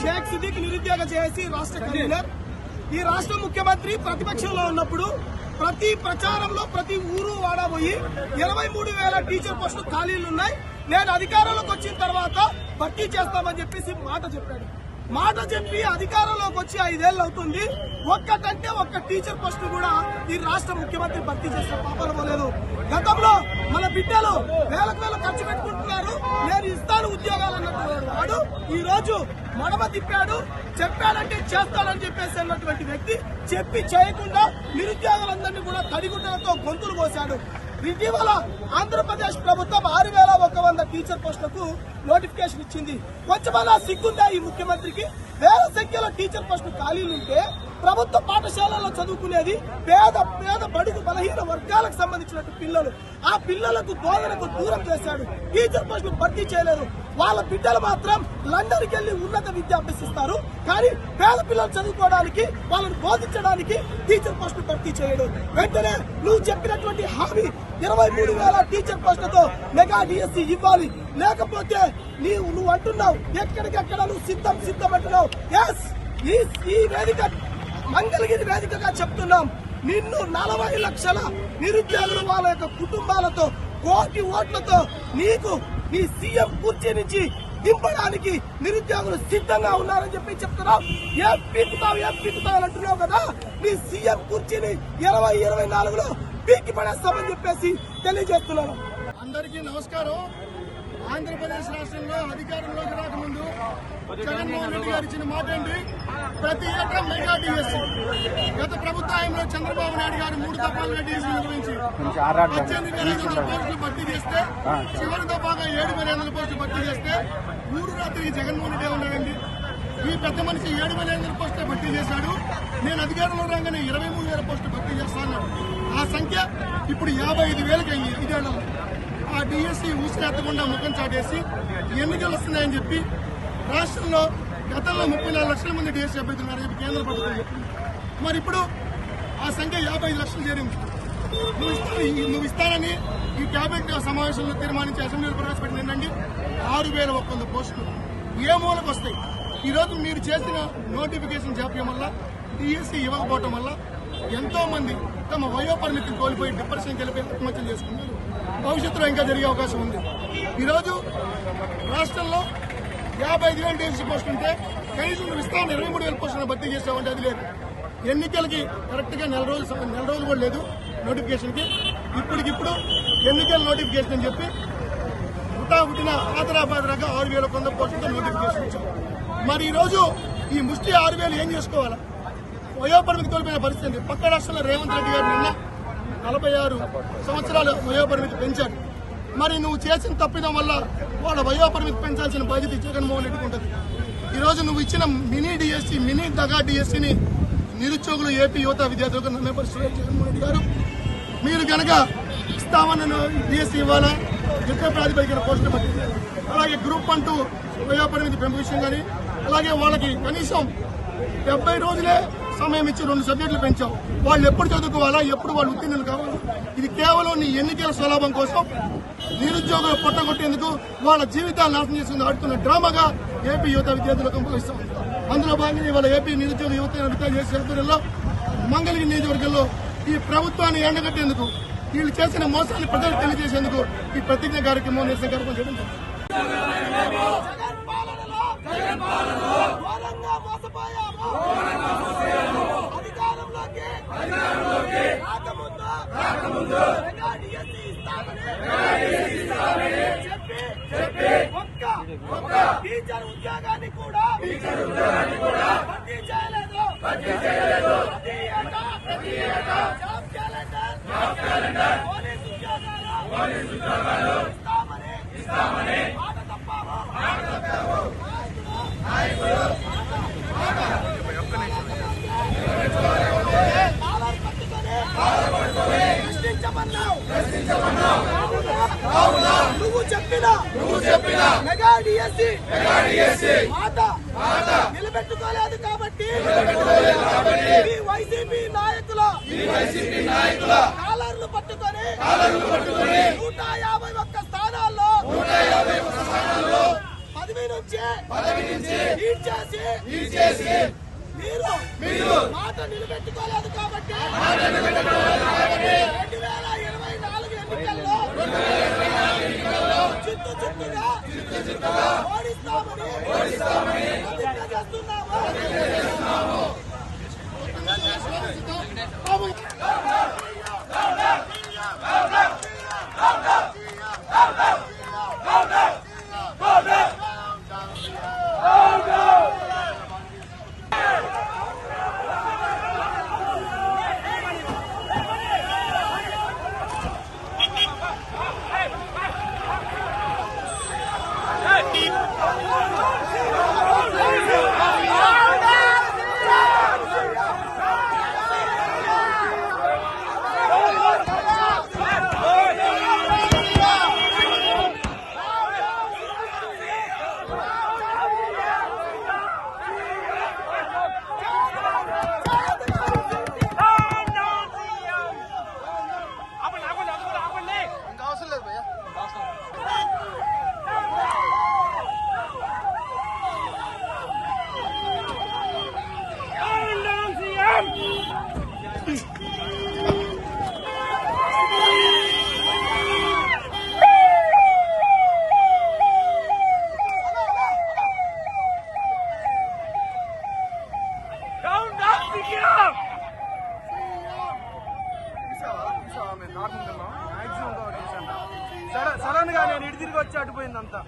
షేక్ సిద్దిక్ నిరుద్యోగ చేసి రాష్ట్ర కన్వీనర్. ఈ రాష్ట్ర ముఖ్యమంత్రి ప్రతిపక్షంలో ఉన్నప్పుడు ప్రతి ప్రచారంలో ప్రతి ఊరు వాడబోయి 23,000 టీచర్ పోస్టులు ఖాళీలున్నాయి, నేను అధికారంలోకి వచ్చిన తర్వాత భర్తీ చేస్తామని చెప్పేసి మాట చెప్పి అధికారంలోకి వచ్చి 5 ఏళ్ళు అవుతుంది. ఒక్కటంటే ఒక్క టీచర్ పోస్ట్ కూడా ఈ రాష్ట్ర ముఖ్యమంత్రి భర్తీ చేసిన పాపన పోలేదు. గతంలో మన బిడ్డలు వేలకు ఖర్చు పెట్టుకుంటున్నారు, నేను ఇస్తాను ఉద్యోగాలు అన్నట్టు వాడు ఈ రోజు మడమ తిప్పాడు. చెప్పాడంటే చేస్తాడని చెప్పేసి అన్నటువంటి వ్యక్తి చెప్పి చేయకుండా నిరుద్యోగులందరినీ కూడా తడిగుడ్డలతో గొంతులు కోశాడు. ఇటీవల ఆంధ్రప్రదేశ్ ప్రభుత్వం 6,100 టీచర్ పోస్టులకు నోటిఫికేషన్ ఇచ్చింది. కొంచెమన్నా సిగ్గుందా ఈ ముఖ్యమంత్రికి? వేల సంఖ్యలో టీచర్ పోస్టులు ఖాళీలుంటే ప్రభుత్వ పాఠశాలలో చదువుకునేది పేద బడుగు బలహీన వర్గాలకు సంబంధించిన పిల్లలు. ఆ పిల్లలకు బోధనకు దూరం చేశాడు. టీచర్ పోస్టులు భర్తీ చేయలేదు. వాళ్ళ బిడ్డలు మాత్రం లండన్కి వెళ్లి ఉన్నత విద్య అభ్యసిస్తారు, కానీ పేద పిల్లలు చదువుకోవడానికి వాళ్ళని బోధించడానికి టీచర్ పోస్టులు భర్తీ చేయడు. వెంటనే నువ్వు చెప్పినటువంటి హామీ 23,000 టీచర్ పోస్టులతో మెగా డిఎస్సీ ఇవ్వాలి, లేకపోతే నువ్వు అంటున్నావు ఎక్కడికెక్కడ నువ్వు సిద్ధం అంటున్నావు. ఈ వేదిక మంగళగిరి వేదికగా చెప్తున్నాం, నిన్ను 40 లక్షల నిరుద్యోగులు వాళ్ళ యొక్క కుటుంబాలతో 1 కోటి ఓట్లతో నీకు నీ సీఎం కుర్చీ నుంచి దింపడానికి నిరుద్యోగులు సిద్ధంగా ఉన్నారని చెప్పి చెప్తున్నావు. ఏం పీకుతావు అంటున్నావు కదా, నీ సీఎం కుర్చీని 2024లో పీకి పడేస్తామని చెప్పేసి తెలియజేస్తున్నాను. అందరికీ నమస్కారం. ఆంధ్రప్రదేశ్ రాష్ట్రంలో అధికారంలోకి రాకముందు జగన్మోహన్ రెడ్డి గారు ఇచ్చిన మాట ఏంటి? ప్రతి ఏటా మెగా డిఎస్సీ. గత ప్రభుత్వంలో చంద్రబాబు నాయుడు గారు 3 దఫాలుగా డిఎస్సీ నిర్వహించి 18,500 పోస్టులు భర్తీ చేస్తే, చివరి దఫాగా 7,500 పోస్టులు భర్తీ చేస్తే ఊరు రాత్రి జగన్మోహన్ రెడ్డి ఉన్నాడండి. ఈ పెద్ద మనిషి 7,500 పోస్టులు భర్తీ చేశాడు. నేను అధికారంలో రాగానే 23,000 పోస్టులు భర్తీ చేస్తాను. ఆ సంఖ్య ఇప్పుడు 55,000కి అయింది ఇదేళ్లలో. ఆ డిఎస్సీ ఊసిరెత్తకుండా ముఖం చాటేసి ఎన్నికలు వస్తున్నాయని చెప్పి రాష్ట్రంలో గతంలో 34 లక్షల మంది డిఎస్సీ అభ్యర్థులున్నారని చెప్పి కేంద్ర ప్రభుత్వం చెప్పింది. మరి ఇప్పుడు ఆ సంఖ్య 55 లక్షలు చేరింది. నువ్వు ఇస్తానని ఈ కేబినెట్ సమావేశంలో తీర్మానించి అసెంబ్లీలో ప్రవేశపెట్టిన ఏంటంటే 6,100 పోస్టులు ఏ మూలకు వస్తాయి. ఈ రోజు మీరు చేసిన నోటిఫికేషన్ జాప్యం వల్ల, డిఎస్సీ ఇవ్వకపోవటం వల్ల ఎంతో మంది తమ వయోపరిమితిని కోల్పోయి డిప్రెషన్కి వెళ్ళిపోయి ఆత్మహత్యలు చేసుకున్నారు. భవిష్యత్తులో ఇంకా జరిగే అవకాశం ఉంది. ఈరోజు రాష్ట్రంలో 55,000 డిఎస్సీ పోస్టులు ఉంటే కనీసం నువ్వు ఇస్తాను 23,000 పోస్టులను భర్తీ చేసావంటే అది లేదు. ఎన్నికలకి కరెక్ట్ గా నెల రోజులు కూడా లేదు నోటిఫికేషన్ కి. ఇప్పటికిప్పుడు ఎన్నికల నోటిఫికేషన్ అని చెప్పి పుట్టిన ఆదరాబాదరాగా 6,100 పోస్టులతో నోటిఫికేషన్ ఇచ్చాం. మరి ఈ రోజు ఈ ముష్టి 6,000 ఏం చేసుకోవాలా? వయోపరిమితి కోల్పోయిన పరిస్థితి. పక్క రాష్ట్రంలో రేవంత్ రెడ్డి గారు నిన్న 46 సంవత్సరాలు వయోపరిమితి పెంచారు. మరి నువ్వు చేసిన తప్పిదం వల్ల వాళ్ళ వయోపరిమితి పెంచాల్సిన బాధ్యత జగన్మోహన్ రెడ్డికి ఉంటుంది. ఈ రోజు నువ్వు ఇచ్చిన మినీ దగా డిఎస్సీని నిరుద్యోగులు, ఏపీ యువత విద్యార్థులకు నమ్మే పరిస్థితి జగన్మోహన్ రెడ్డి గారు. మీరు కనుక ఇస్తామన్న డిఎస్సీ ఇవ్వాలా, యుద్ధ ప్రాతిపదికన పోస్టులు బట్టి, అలాగే గ్రూప్ 1 వయోపరిమితి పెంపు విషయం కానీ, అలాగే వాళ్ళకి కనీసం 70 రోజులే సమయం ఇచ్చి 2 సబ్జెక్టులు పెంచాం. వాళ్ళు ఎప్పుడు చదువుకోవాలా, ఎప్పుడు వాళ్ళు ఉత్తీర్ణులు కావాలా? ఇది కేవలం నీ ఎన్నికల స్వలాభం కోసం నిరుద్యోగులు పొట్టగొట్టేందుకు వాళ్ళ జీవితాలు నాశనం చేసుకుని ఆడుతున్న డ్రామాగా ఏపీ యువత విద్యార్థులకు భావిస్తాం. అందులో భాగంగా ఇవాళ ఏపీ నిరుద్యోగ యువత విద్య చేసే ఆధ్వర్యంలో మంగళగిరి నియోజకవర్గంలో ఈ ప్రభుత్వాన్ని ఎండగట్టేందుకు, వీళ్ళు చేసిన మోసాన్ని ప్రజలకు తెలియజేసేందుకు ఈ ప్రతిజ్ఞ కార్యక్రమం, నిరసన కార్యక్రమం చేయడం టీచర్ ఉద్యోగాన్ని కూడా భర్తీ చేయలేదు. ప్రతి ఏటా జాబ్ క్యాలెండర్, పోలీసు ఉద్యోగాలు ఇస్తామని మాట తప్పాము. నువ్వు చెప్పిన మెగా డిఎస్సీ మాట నిలబెట్టుకోలేదు కాబట్టి ఈ వైసీపీ నాయకుల కాలర్లు పట్టుకొని 151 స్థానాల్లో లీడ్ చేసి మీరు మాట నిలబెట్టుకోలేదు కాబట్టి 2024 ఎన్నికల్లో చిత్తుగా ఓడిస్తామని ప్రతిజ్ఞ చేస్తున్నాము. సడన్ గా నేను ఇటు తిరిగి వచ్చి అటుపోయిందంతా.